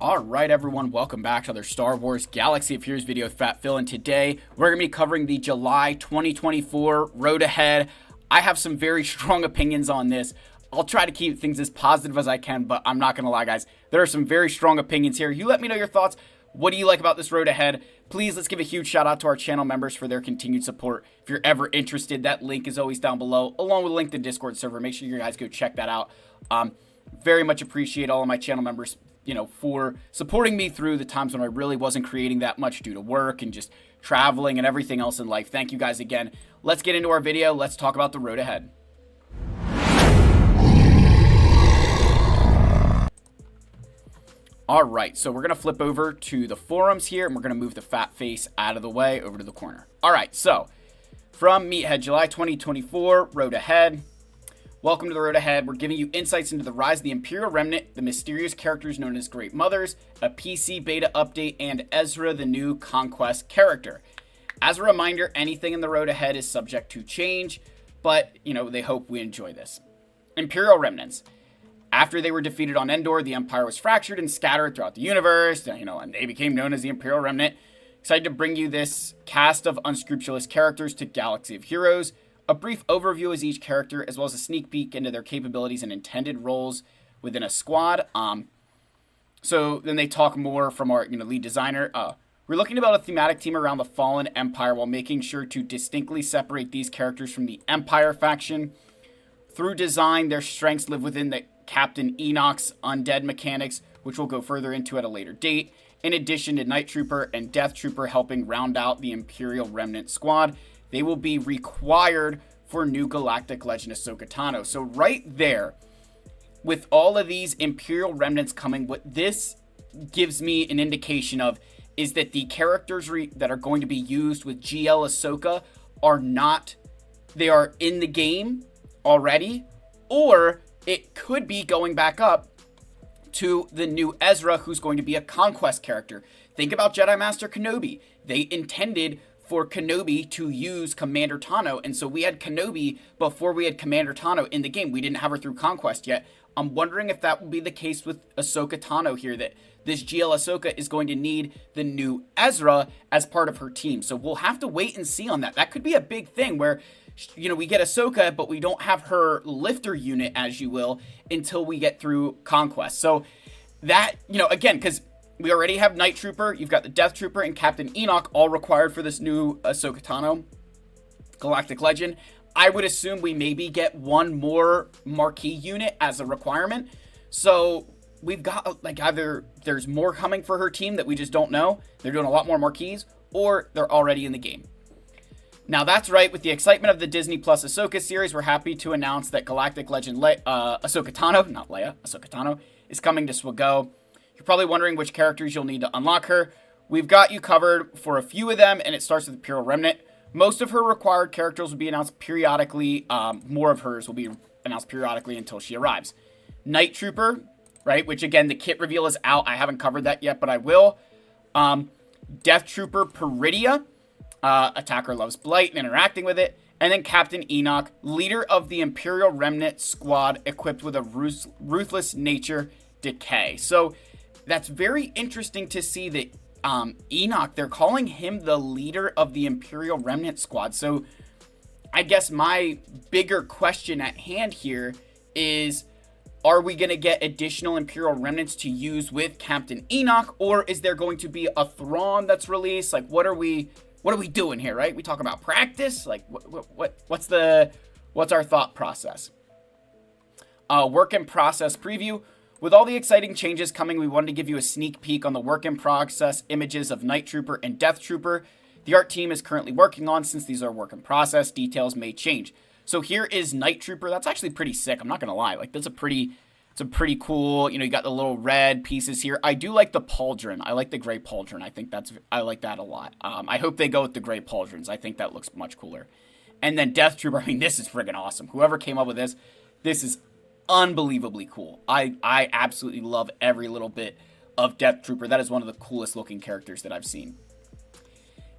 Alright everyone, welcome back to another Star Wars Galaxy of Heroes video with Fat Phil, and today we're going to be covering the July 2024 Road Ahead. I have some very strong opinions on this. I'll try to keep things as positive as I can, but I'm not going to lie guys, there are some very strong opinions here. You let me know your thoughts. What do you like about this Road Ahead? Please, let's give a huge shout out to our channel members for their continued support. If you're ever interested, that link is always down below, along with a link to the Discord server. Make sure you guys go check that out. Very much appreciate all of my channel members, for supporting me through the times when I really wasn't creating that much due to work and just traveling and everything else in life. Thank you guys again. Let's get into our video. Let's talk about the road ahead. Alright, so we're going to flip over to the forums here, and we're going to move the fat face out of the way over to the corner. Alright, so from Meathead, July 2024, road ahead. Welcome to the road ahead. We're giving you insights into the rise of the Imperial Remnant, the mysterious characters known as Great Mothers, a PC beta update, and Ezra, the new Conquest character. As a reminder, anything in the road ahead is subject to change, but, they hope we enjoy this. Imperial Remnants. After they were defeated on Endor, the Empire was fractured and scattered throughout the universe, and they became known as the Imperial Remnant. Excited to bring you this cast of unscrupulous characters to Galaxy of Heroes. A brief overview is each character, as well as a sneak peek into their capabilities and intended roles within a squad. So then they talk more from our lead designer. We're looking to build a thematic team around the fallen Empire while making sure to distinctly separate these characters from the Empire faction. Through design, their strengths live within the Captain Enoch's undead mechanics, which we'll go further into at a later date. In addition to Night Trooper and Death Trooper helping round out the Imperial Remnant squad, they will be required for new Galactic Legend Ahsoka Tano. So right there, with all of these Imperial Remnants coming, what this gives me an indication of is that the characters that are going to be used with GL Ahsoka they are in the game already, or it could be going back up to the new Ezra, who's going to be a Conquest character. Think about Jedi Master Kenobi. They intended for Kenobi to use Commander Tano, and so we had Kenobi before we had Commander Tano in the game. We didn't have her through Conquest yet. I'm wondering if that will be the case with Ahsoka Tano here, that this GL Ahsoka is going to need the new Ezra as part of her team. So we'll have to wait and see on that. That could be a big thing where, we get Ahsoka, but we don't have her lifter unit, as you will, until we get through Conquest. So that, again, because we already have Night Trooper, you've got the Death Trooper, and Captain Enoch all required for this new Ahsoka Tano Galactic Legend. I would assume we maybe get one more marquee unit as a requirement. So we've got, either there's more coming for her team that we just don't know, they're doing a lot more marquees, or they're already in the game. Now that's right, with the excitement of the Disney Plus Ahsoka series, we're happy to announce that Galactic Legend Ahsoka Tano, not Leia, Ahsoka Tano, is coming to SWGO. You're probably wondering which characters you'll need to unlock her. We've got you covered for a few of them, and it starts with the Imperial Remnant. Most of her required characters will be announced periodically. More of hers will be announced periodically until she arrives. Night Trooper, right, which again, the kit reveal is out. I haven't covered that yet, but I will. Death Trooper Peridia. Attacker loves blight and interacting with it. And then Captain Enoch, leader of the Imperial Remnant squad, equipped with a ruthless nature decay. So that's very interesting to see that Enoch, they're calling him the leader of the Imperial Remnant squad. So I guess my bigger question at hand here is, are we going to get additional Imperial Remnants to use with Captain Enoch, or is there going to be a Thrawn that's released? What are we doing here, right? We talk about practice. What's our thought process? Work in process preview. With all the exciting changes coming, we wanted to give you a sneak peek on the work in process images of Night Trooper and Death Trooper. The art team is currently working on, since these are work in process, details may change. So here is Night Trooper. That's actually pretty sick. I'm not going to lie. It's a pretty cool, you got the little red pieces here. I do like the pauldron. I like the gray pauldron. I like that a lot. I hope they go with the gray pauldrons. I think that looks much cooler. And then Death Trooper, this is friggin' awesome. Whoever came up with this is unbelievably cool. I absolutely love every little bit of Death Trooper. That is one of the coolest looking characters that I've seen.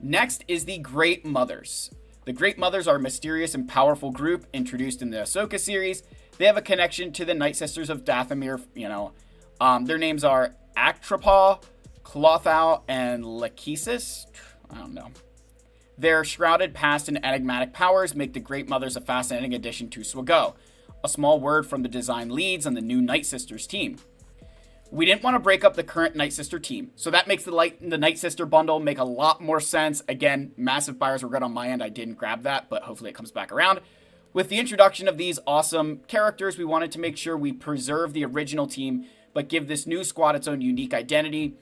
Next is the Great Mothers. The Great Mothers are a mysterious and powerful group introduced in the Ahsoka series. They have a connection to the Nightsisters of Dathomir, Their names are Actropaw, Clothau, and Lachesis. I don't know. Their shrouded past and enigmatic powers make the Great Mothers a fascinating addition to SWGO. A small word from the design leads on the new Nightsisters team. We didn't want to break up the current Nightsister team, so that makes the Nightsister bundle make a lot more sense. Again, massive buyer's regret on my end. I didn't grab that, but hopefully it comes back around. With the introduction of these awesome characters, we wanted to make sure we preserve the original team, but give this new squad its own unique identity.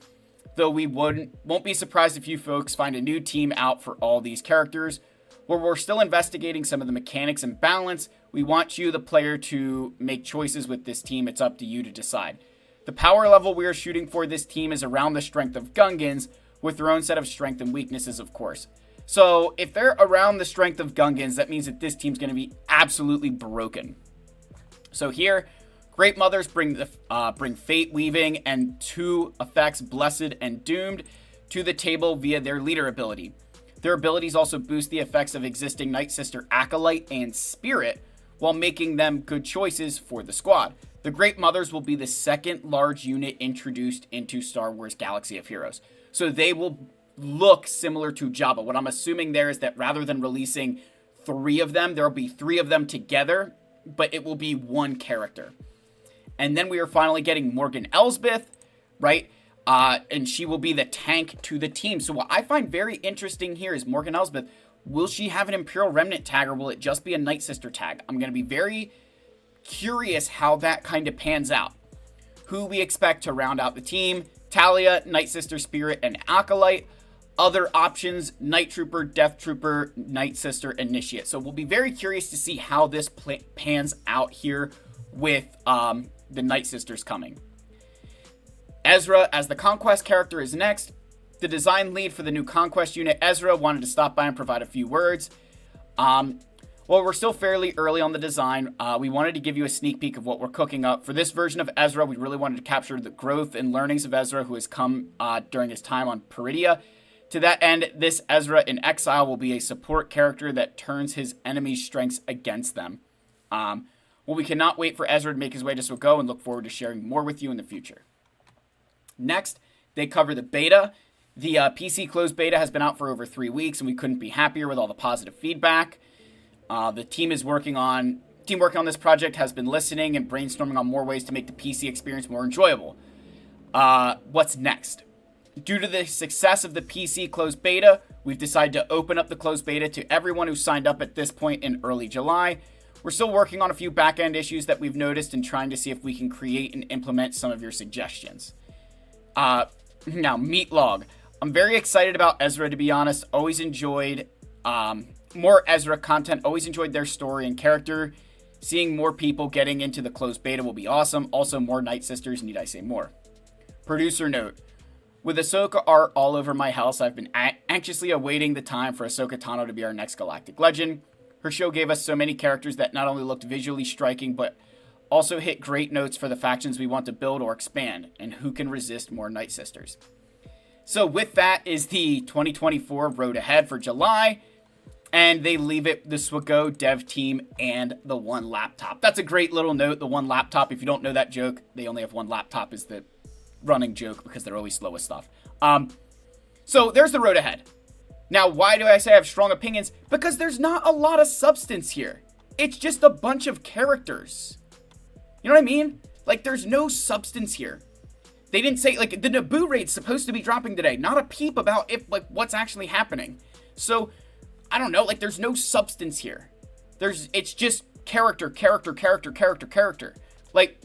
Though we won't be surprised if you folks find a new team out for all these characters. Where we're still investigating some of the mechanics and balance, we want you, the player, to make choices with this team. It's up to you to decide. The power level we are shooting for this team is around the strength of Gungans, with their own set of strength and weaknesses, of course. So if they're around the strength of Gungans, that means that this team's going to be absolutely broken. So here, Great Mothers bring Fate Weaving and 2 effects, Blessed and Doomed, to the table via their leader ability. Their abilities also boost the effects of existing Nightsister Acolyte and Spirit, while making them good choices for the squad. The Great Mothers will be the second large unit introduced into Star Wars Galaxy of Heroes. So they will look similar to Jabba. What I'm assuming there is that rather than releasing 3 of them, there will be 3 of them together, but it will be one character. And then we are finally getting Morgan Elsbeth, right? And she will be the tank to the team. So what I find very interesting here is Morgan Elsbeth, will she have an Imperial Remnant tag, or will it just be a Nightsister tag? I'm going to be very curious how that kind of pans out. Who we expect to round out the team: Talia, Nightsister Spirit, and Acolyte. Other options: Night Trooper, Death Trooper, Nightsister, Initiate. So we'll be very curious to see how this pans out here with the Nightsisters coming. Ezra as the Conquest character is next. The design lead for the new Conquest unit, Ezra, wanted to stop by and provide a few words. Well, we're still fairly early on the design. We wanted to give you a sneak peek of what we're cooking up. For this version of Ezra, we really wanted to capture the growth and learnings of Ezra, who has come during his time on Peridia. To that end, this Ezra in Exile will be a support character that turns his enemies' strengths against them. Well, we cannot wait for Ezra to make his way to SWGO and look forward to sharing more with you in the future. Next, they cover the beta. The PC closed beta has been out for over 3 weeks, and we couldn't be happier with all the positive feedback. The team working on this project has been listening and brainstorming on more ways to make the PC experience more enjoyable. What's next? Due to the success of the PC closed beta, we've decided to open up the closed beta to everyone who signed up at this point in early July. We're still working on a few back-end issues that we've noticed and trying to see if we can create and implement some of your suggestions. Now, Meat Log. I'm very excited about Ezra, to be honest. Always enjoyed more Ezra content. Always enjoyed their story and character. Seeing more people getting into the closed beta will be awesome. Also, more Nightsisters, need I say more. Producer note. With Ahsoka art all over my house, I've been anxiously awaiting the time for Ahsoka Tano to be our next galactic legend. Her show gave us so many characters that not only looked visually striking, but also hit great notes for the factions we want to build or expand, and who can resist more Nightsisters. So with that is the 2024 road ahead for July, and they leave it the SWGO dev team and the one laptop. That's a great little note, the one laptop. If you don't know that joke, they only have one laptop is the running joke because they're always slow with stuff. So there's the road ahead. Now, why do I say I have strong opinions? Because there's not a lot of substance here. It's just a bunch of characters. You know what I mean? Like, there's no substance here. They didn't say, like, the Naboo raid's supposed to be dropping today. Not a peep about what's actually happening. So, I don't know, like, there's no substance here. It's just character. Like,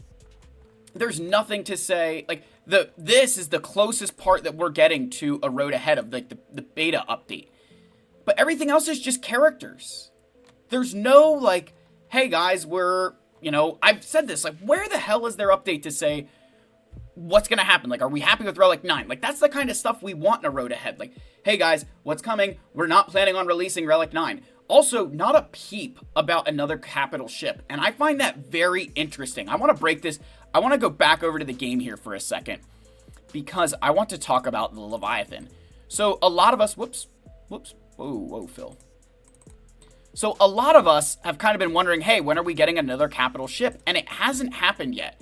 there's nothing to say. Like, this is the closest part that we're getting to a road ahead of, like, the beta update. But everything else is just characters. There's no, like, hey, guys, I've said this, like, where the hell is their update to say what's going to happen? Like, are we happy with Relic 9? Like, that's the kind of stuff we want in a road ahead. Like, hey, guys, what's coming? We're not planning on releasing Relic 9. Also, not a peep about another capital ship. And I find that very interesting. I want to break this. I want to go back over to the game here for a second, because I want to talk about the Leviathan. So, a lot of us, whoa, Phil. So a lot of us have kind of been wondering, hey, when are we getting another capital ship? And it hasn't happened yet.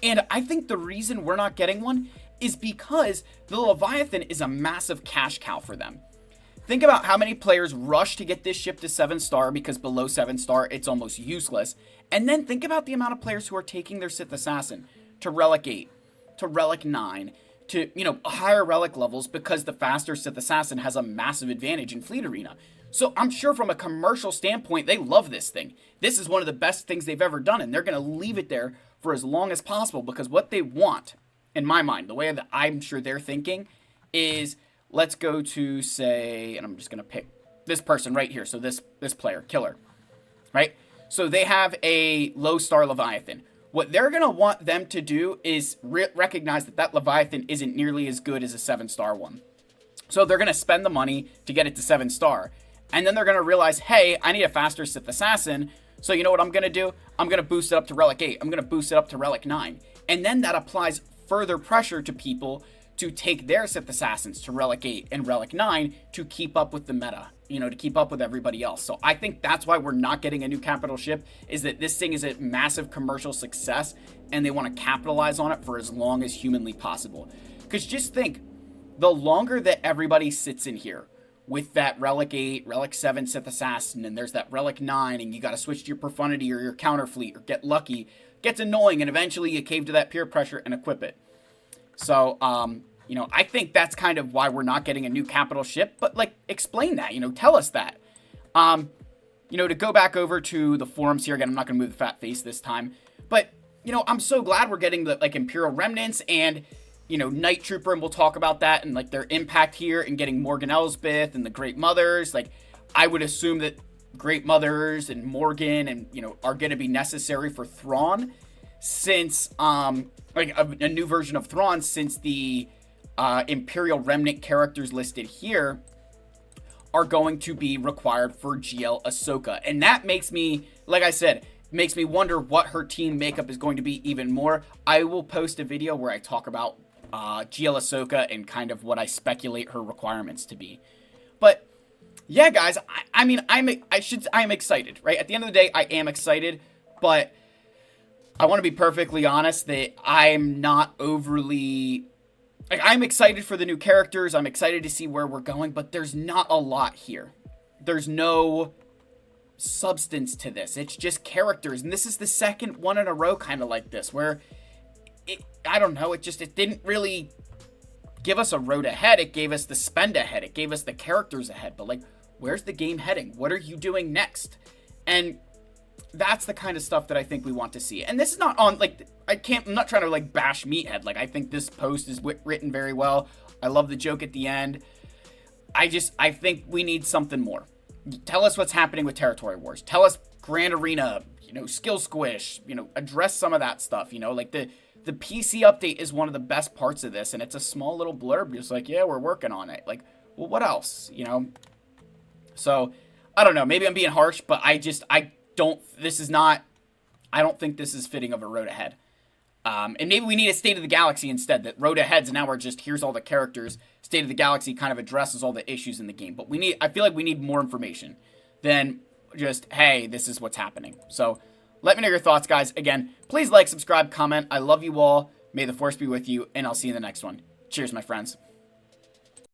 And I think the reason we're not getting one is because the Leviathan is a massive cash cow for them. Think about how many players rush to get this ship to 7-star because below 7-star it's almost useless. And then think about the amount of players who are taking their Sith Assassin to Relic 8, to Relic 9, to, higher Relic levels because the faster Sith Assassin has a massive advantage in Fleet Arena. So I'm sure from a commercial standpoint, they love this thing. This is one of the best things they've ever done, and they're going to leave it there for as long as possible because what they want, in my mind, the way that I'm sure they're thinking is, let's go to, say, and I'm just going to pick this person right here. So this player, Killer, right? So they have a low-star Leviathan. What they're going to want them to do is recognize that Leviathan isn't nearly as good as a 7-star one. So they're going to spend the money to get it to 7-star. And then they're going to realize, hey, I need a faster Sith Assassin. So you know what I'm going to do? I'm going to boost it up to Relic 8. I'm going to boost it up to Relic 9. And then that applies further pressure to people to take their Sith Assassins to Relic 8 and Relic 9 to keep up with the meta, to keep up with everybody else. So I think that's why we're not getting a new capital ship, is that this thing is a massive commercial success and they want to capitalize on it for as long as humanly possible. Because just think, the longer that everybody sits in here with that Relic 8, Relic 7 Sith Assassin, and there's that Relic 9, and you got to switch to your Profundity or your Counter Fleet or get lucky, gets annoying, and eventually you cave to that peer pressure and equip it. So, I think that's kind of why we're not getting a new capital ship, but, explain that, tell us that. To go back over to the forums here, again, I'm not going to move the fat face this time, but, I'm so glad we're getting the, Imperial Remnants and, Night Trooper, and we'll talk about that and, their impact here and getting Morgan Elsbeth and the Great Mothers. I would assume that Great Mothers and Morgan and, are going to be necessary for Thrawn since, a new version of Thrawn since the Imperial Remnant characters listed here are going to be required for GL Ahsoka. And that makes me, like I said, makes me wonder what her team makeup is going to be even more. I will post a video where I talk about GL Ahsoka and kind of what I speculate her requirements to be. But yeah, guys, I'm excited, right? At the end of the day, I am excited, but I want to be perfectly honest that I'm not overly... I'm excited for the new characters. I'm excited to see where we're going, but there's not a lot here. There's no substance to this. It's just characters, and this is the second one in a row kind of like this, where I don't know, it didn't really give us a road ahead. It gave us the spend ahead. It gave us the characters ahead, but where's the game heading? What are you doing next? And that's the kind of stuff that I think we want to see. And this is not on, I'm not trying to, bash Meathead. I think this post is written very well. I love the joke at the end. I think we need something more. Tell us what's happening with Territory Wars. Tell us Grand Arena, Skill Squish, address some of that stuff, the PC update is one of the best parts of this, and it's a small little blurb, just yeah, we're working on it. Well, what else, So, I don't know, maybe I'm being harsh, but I don't think this is fitting of a road ahead. And maybe we need a State of the Galaxy instead, that road aheads now are just, here's all the characters. State of the Galaxy kind of addresses all the issues in the game. But I feel like we need more information than just, hey, this is what's happening. So, let me know your thoughts, guys. Again, please like, subscribe, comment. I love you all. May the Force be with you, and I'll see you in the next one. Cheers, my friends.